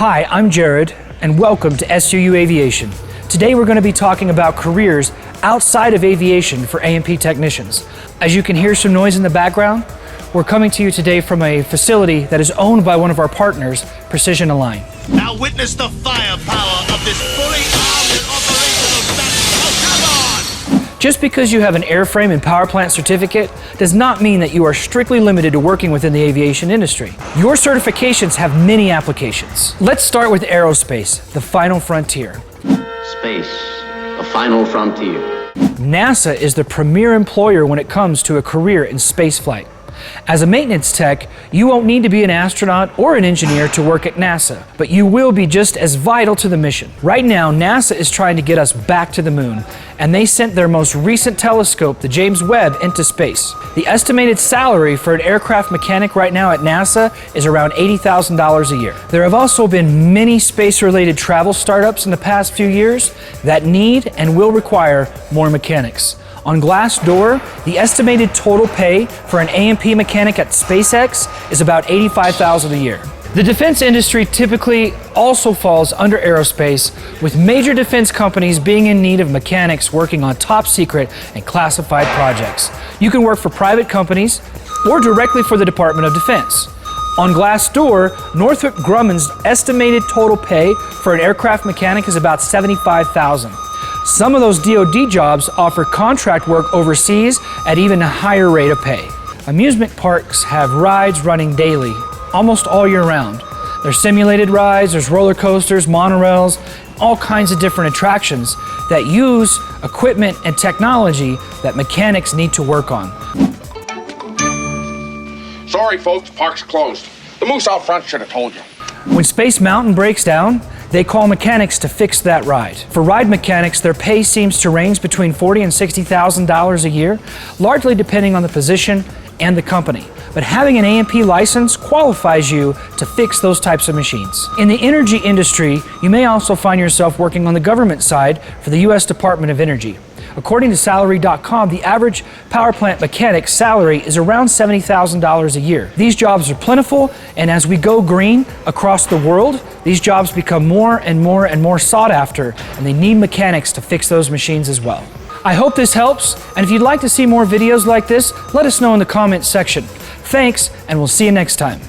Hi, I'm Jared, and welcome to SUU Aviation. Today we're going to be talking about careers outside of aviation for A&P technicians. As you can hear some noise in the background, we're coming to you today from a facility that is owned by one of our partners, Precision Align. Now witness the firepower of this fully armed and operational statue. Oh, come on! Just because you have an airframe and power plant certificate does not mean that you are strictly limited to working within the aviation industry. Your certifications have many applications. Let's start with aerospace, the final frontier. Space, the final frontier. NASA is the premier employer when it comes to a career in spaceflight. As a maintenance tech, you won't need to be an astronaut or an engineer to work at NASA, but you will be just as vital to the mission. Right now, NASA is trying to get us back to the moon, and they sent their most recent telescope, the James Webb, into space. The estimated salary for an aircraft mechanic right now at NASA is around $80,000 a year. There have also been many space-related travel startups in the past few years that need and will require more mechanics. On Glassdoor, the estimated total pay for an A&P mechanic at SpaceX is about $85,000 a year. The defense industry typically also falls under aerospace, with major defense companies being in need of mechanics working on top secret and classified projects. You can work for private companies or directly for the Department of Defense. On Glassdoor, Northrop Grumman's estimated total pay for an aircraft mechanic is about $75,000. Some of those DoD jobs offer contract work overseas at even a higher rate of pay. Amusement parks have rides running daily, almost all year round. There's simulated rides, there's roller coasters, monorails, all kinds of different attractions that use equipment and technology that mechanics need to work on. Sorry folks, park's closed. The moose out front should have told you. When Space Mountain breaks down, they call mechanics to fix that ride. For ride mechanics, their pay seems to range between $40,000 and $60,000 a year, largely depending on the position and the company. But having an A&P license qualifies you to fix those types of machines. In the energy industry, you may also find yourself working on the government side for the U.S. Department of Energy. According to Salary.com, the average power plant mechanic's salary is around $70,000 a year. These jobs are plentiful, and as we go green across the world, these jobs become more and more sought after, and they need mechanics to fix those machines as well. I hope this helps, and if you'd like to see more videos like this, let us know in the comments section. Thanks, and we'll see you next time.